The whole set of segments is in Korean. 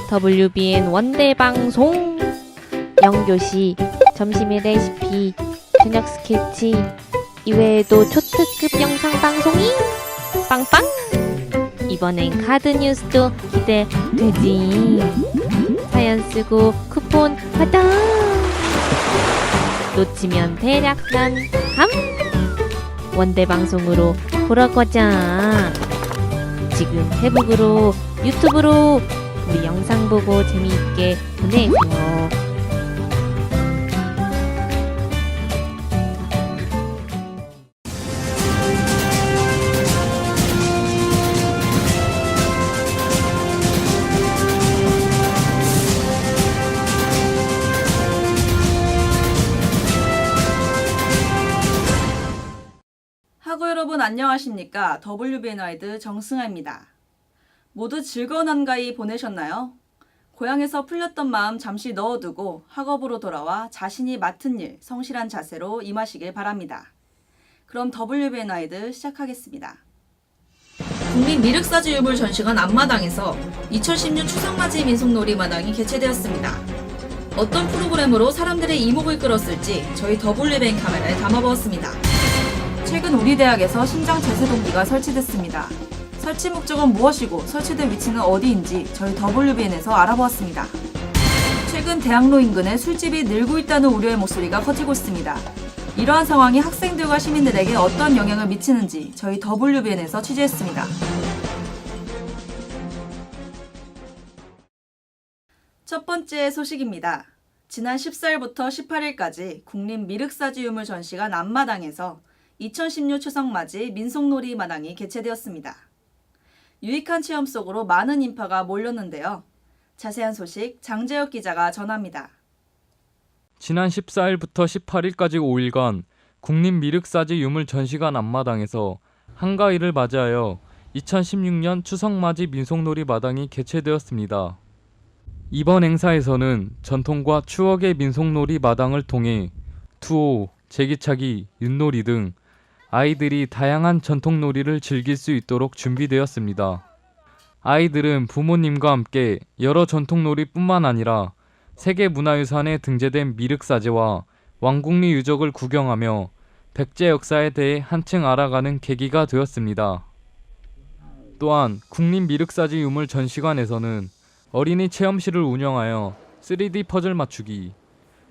WBN 원대방송. 영교시, 점심의 레시피, 저녁 스케치, 이외에도 초특급 영상 방송이 빵빵! 이번엔 카드 뉴스도 기대되지. 사연 쓰고 쿠폰 받아. 놓치면 대략 난감. 원대방송으로 보러 가자. 지금 페북으로, 유튜브로 우리 영상 보고 재미있게 보내세요. 학우 여러분 안녕하십니까? WBN 와이드 정승아입니다. 모두 즐거운 한가위 보내셨나요? 고향에서 풀렸던 마음 잠시 넣어두고 학업으로 돌아와 자신이 맡은 일 성실한 자세로 임하시길 바랍니다. 그럼 WBN 와이드 시작하겠습니다. 국민 미륵사지 유물 전시관 앞마당에서 2010년 추석맞이 민속놀이 마당이 개최되었습니다. 어떤 프로그램으로 사람들의 이목을 끌었을지 저희 WBN 카메라에 담아보았습니다. 최근 우리 대학에서 심장 제세동기가 설치됐습니다. 설치 목적은 무엇이고 설치된 위치는 어디인지 저희 WBN에서 알아보았습니다. 최근 대학로 인근에 술집이 늘고 있다는 우려의 목소리가 커지고 있습니다. 이러한 상황이 학생들과 시민들에게 어떤 영향을 미치는지 저희 WBN에서 취재했습니다. 첫 번째 소식입니다. 지난 14일부터 18일까지 국립미륵사지유물 전시관 앞마당에서 2016 추석맞이 민속놀이 마당이 개최되었습니다. 유익한 체험 속으로 많은 인파가 몰렸는데요. 자세한 소식 장재혁 기자가 전합니다. 지난 14일부터 18일까지 5일간 국립미륵사지 유물 전시관 앞마당에서 한가위를 맞이하여 2016년 추석맞이 민속놀이 마당이 개최되었습니다. 이번 행사에서는 전통과 추억의 민속놀이 마당을 통해 투호, 제기차기, 윷놀이 등 아이들이 다양한 전통놀이를 즐길 수 있도록 준비되었습니다. 아이들은 부모님과 함께 여러 전통놀이뿐만 아니라 세계문화유산에 등재된 미륵사제와 왕궁리 유적을 구경하며 백제 역사에 대해 한층 알아가는 계기가 되었습니다. 또한 국립미륵사지 유물 전시관에서는 어린이 체험실을 운영하여 3D 퍼즐 맞추기,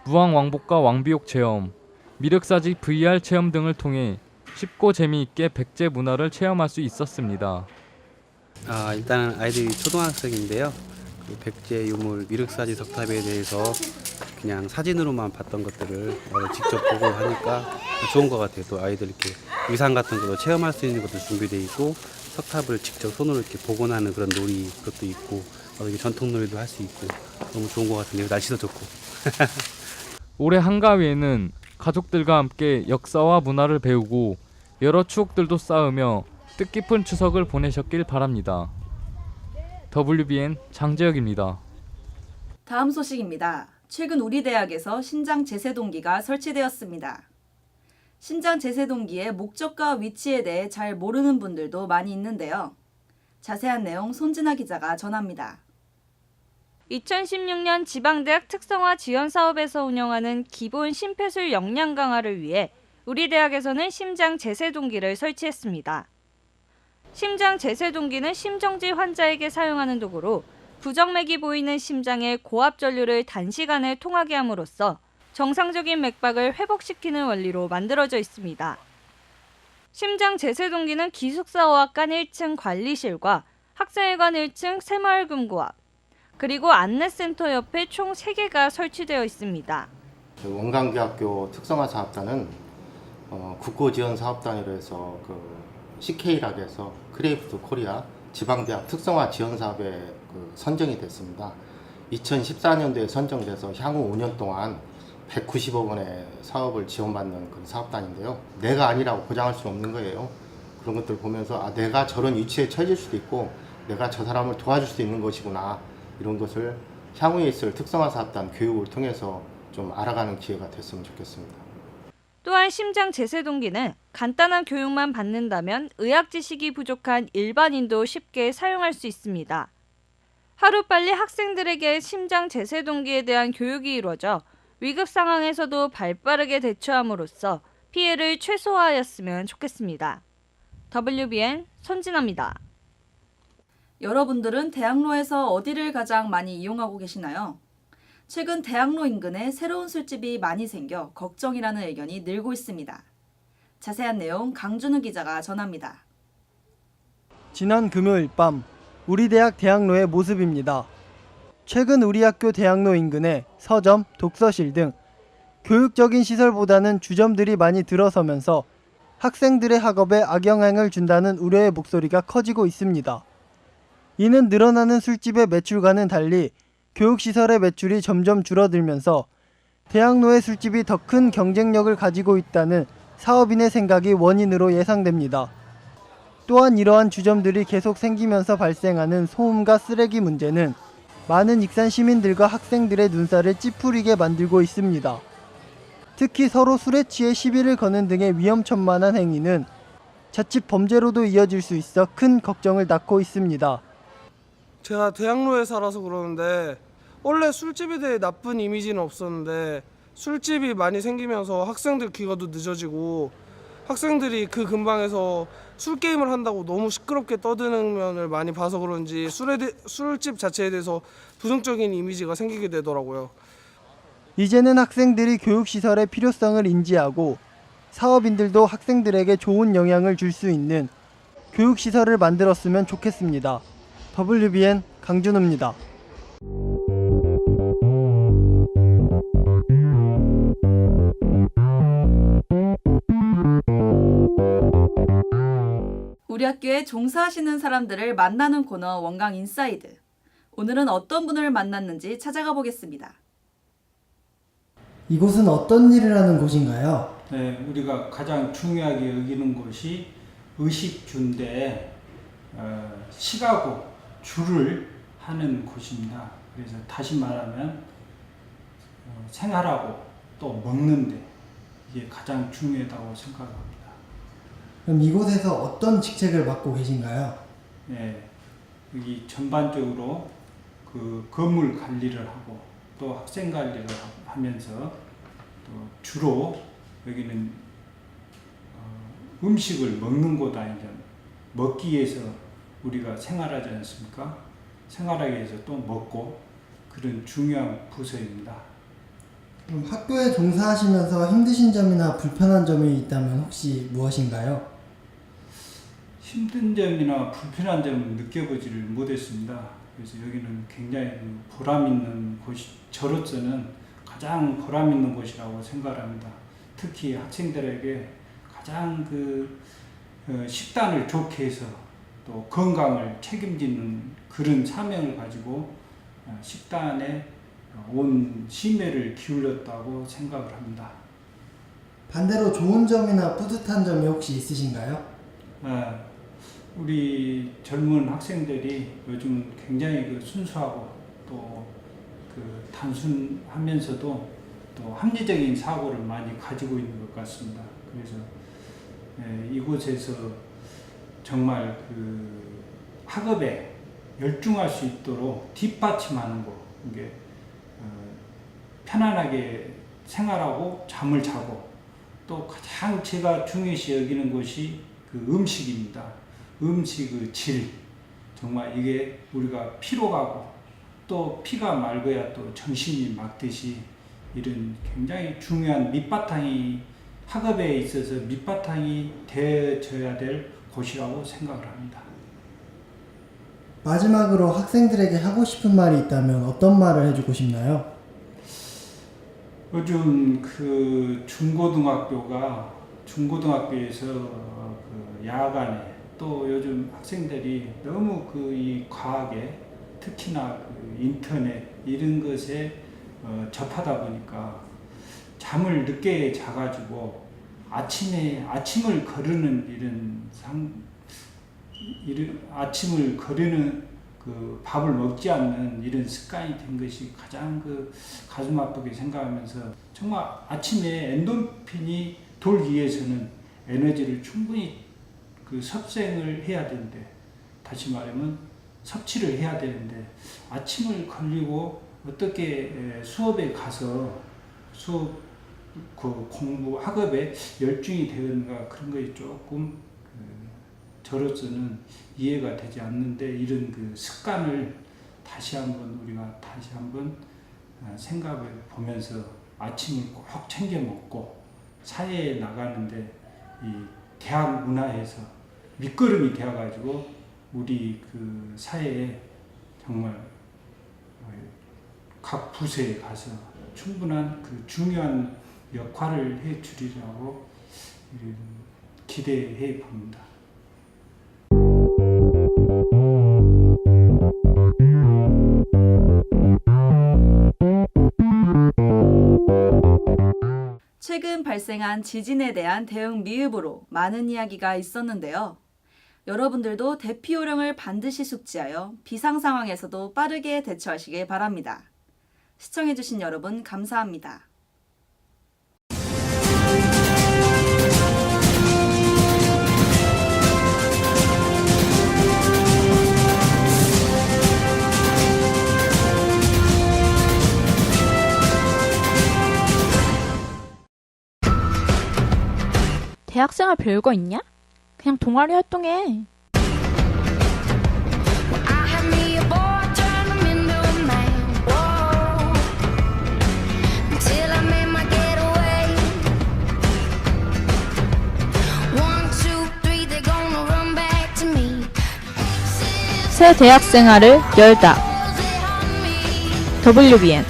무왕왕복과 왕비옥 체험, 미륵사지 VR 체험 등을 통해 쉽고 재미있게 백제 문화를 체험할 수 있었습니다. 일단 아이들이 초등학생인데요. 그 백제 유물 미륵사지 석탑에 대해서 그냥 사진으로만 봤던 것들을 직접 보고 하니까 좋은 것 같아요. 또 아이들 이렇게 위상 같은 것도 체험할 수 있는 것도 준비되어 있고 석탑을 직접 손으로 이렇게 복원하는 그런 놀이 것도 있고 전통 놀이도 할 수 있고 너무 좋은 것 같은데요. 날씨도 좋고. 올해 한가위에는 가족들과 함께 역사와 문화를 배우고 여러 추억들도 쌓으며 뜻깊은 추석을 보내셨길 바랍니다. WBN 장재혁입니다. 다음 소식입니다. 최근 우리 대학에서 신장 제세동기가 설치되었습니다. 신장 제세동기의 목적과 위치에 대해 잘 모르는 분들도 많이 있는데요. 자세한 내용 손진아 기자가 전합니다. 2016년 지방대학 특성화 지원 사업에서 운영하는 기본 심폐술 역량 강화를 위해 우리 대학에서는 심장 제세동기를 설치했습니다. 심장 제세동기는 심정지 환자에게 사용하는 도구로 부정맥이 보이는 심장의 고압 전류를 단시간에 통하게 함으로써 정상적인 맥박을 회복시키는 원리로 만들어져 있습니다. 심장 제세동기는 기숙사어학관 1층 관리실과 학생회관 1층 새마을금고앞, 그리고 안내센터 옆에 총 3개가 설치되어 있습니다. 원광대학교 특성화 사업단은 국고지원사업단으로 해서 CK라고 해서 크레이프트 코리아 지방대학 특성화 지원 사업에 선정이 됐습니다. 2014년도에 선정돼서 향후 5년 동안 190억 원의 사업을 지원받는 그런 사업단인데요. 내가 아니라고 보장할 수는 없는 거예요. 그런 것들 보면서 내가 저런 위치에 처해질 수도 있고 내가 저 사람을 도와줄 수 있는 것이구나, 이런 것을 향후에 있을 특성화 사업단 교육을 통해서 좀 알아가는 기회가 됐으면 좋겠습니다. 또한 심장 제세동기는 간단한 교육만 받는다면 의학 지식이 부족한 일반인도 쉽게 사용할 수 있습니다. 하루빨리 학생들에게 심장 제세 동기에 대한 교육이 이루어져 위급 상황에서도 발빠르게 대처함으로써 피해를 최소화하였으면 좋겠습니다. WBN 손진아입니다. 여러분들은 대학로에서 어디를 가장 많이 이용하고 계시나요? 최근 대학로 인근에 새로운 술집이 많이 생겨 걱정이라는 의견이 늘고 있습니다. 자세한 내용 강준우 기자가 전합니다. 지난 금요일 밤 우리 대학 대학로의 모습입니다. 최근 우리 학교 대학로 인근에 서점, 독서실 등 교육적인 시설보다는 주점들이 많이 들어서면서 학생들의 학업에 악영향을 준다는 우려의 목소리가 커지고 있습니다. 이는 늘어나는 술집의 매출과는 달리 교육시설의 매출이 점점 줄어들면서 대학로의 술집이 더 큰 경쟁력을 가지고 있다는 사업인의 생각이 원인으로 예상됩니다. 또한 이러한 주점들이 계속 생기면서 발생하는 소음과 쓰레기 문제는 많은 익산 시민들과 학생들의 눈살을 찌푸리게 만들고 있습니다. 특히 서로 술에 취해 시비를 거는 등의 위험천만한 행위는 자칫 범죄로도 이어질 수 있어 큰 걱정을 낳고 있습니다. 제가 대학로에 살아서 그러는데 원래 술집에 대해 나쁜 이미지는 없었는데 술집이 많이 생기면서 학생들 귀가도 늦어지고 학생들이 그 근방에서 술게임을 한다고 너무 시끄럽게 떠드는 면을 많이 봐서 그런지 술집 자체에 대해서 부정적인 이미지가 생기게 되더라고요. 이제는 학생들이 교육시설의 필요성을 인지하고 사업인들도 학생들에게 좋은 영향을 줄 수 있는 교육시설을 만들었으면 좋겠습니다. WBN 강준우입니다. 우리 학교에 종사하시는 사람들을 만나는 코너 원강 인사이드. 오늘은 어떤 분을 만났는지 찾아가 보겠습니다. 이곳은 어떤 일을 하는 곳인가요? 네, 우리가 가장 중요하게 여기는 곳이 의식주인데 식하고 주를 하는 곳입니다. 그래서 다시 말하면 생활하고 또 먹는데 이게 가장 중요하다고 생각합니다. 그럼 이곳에서 어떤 직책을 맡고 계신가요? 네, 여기 전반적으로 그 건물 관리를 하고 또 학생 관리를 하면서 또 주로 여기는 음식을 먹는 곳 아니죠. 먹기 위해서 우리가 생활하지 않습니까? 생활하기 위해서 또 먹고 그런 중요한 부서입니다. 그럼 학교에 종사하시면서 힘드신 점이나 불편한 점이 있다면 혹시 무엇인가요? 힘든 점이나 불편한 점은 느껴보지를 못했습니다. 그래서 여기는 굉장히 보람 있는 곳이, 저로서는 가장 보람 있는 곳이라고 생각합니다. 특히 학생들에게 가장 식단을 좋게 해서 또 건강을 책임지는 그런 사명을 가지고 식단에 온 심혈을 기울였다고 생각을 합니다. 반대로 좋은 점이나 뿌듯한 점이 혹시 있으신가요? 우리 젊은 학생들이 요즘 굉장히 순수하고 또 단순하면서도 또 합리적인 사고를 많이 가지고 있는 것 같습니다. 그래서 이곳에서 정말 학업에 열중할 수 있도록 뒷받침하는 거, 이게 편안하게 생활하고 잠을 자고 또 가장 제가 중요시 여기는 것이 음식입니다. 음식의 질, 정말 이게 우리가 피로 가고 또 피가 맑아야 또 정신이 맑듯이 이런 굉장히 중요한 밑바탕이 학업에 있어서 밑바탕이 되어져야 될 곳이라고 생각을 합니다. 마지막으로 학생들에게 하고 싶은 말이 있다면 어떤 말을 해주고 싶나요? 요즘 중고등학교에서 야간에 또 요즘 학생들이 너무 이 과학에 특히나 인터넷 이런 것에 접하다 보니까 잠을 늦게 자가지고 아침을 거르는 아침을 거르는 밥을 먹지 않는 이런 습관이 된 것이 가장 가슴 아프게 생각하면서 정말 아침에 엔도핀이 돌기 위해서는 에너지를 충분히 섭생을 해야 되는데 다시 말하면 섭취를 해야 되는데 아침을 걸리고 어떻게 수업에 가서 수업 그 공부 학업에 열중이 되는가 그런 것이 조금 저로서는 이해가 되지 않는데 이런 그 습관을 다시 한번 우리가 생각해 보면서 아침을 꼭 챙겨 먹고 사회에 나가는데 이 대학 문화에서 밑거름이 되어가지고 우리 그 사회에 정말 각 부서에 가서 충분한 그 중요한 역할을 해 주리라고 기대해 봅니다. 최근 발생한 지진에 대한 대응 미흡으로 많은 이야기가 있었는데요. 여러분들도 대피 요령을 반드시 숙지하여 비상 상황에서도 빠르게 대처하시길 바랍니다. 시청해주신 여러분 감사합니다. 대학생활 별거 있냐? 그냥 동아리 활동해. 새 대학생활을 열다. WBN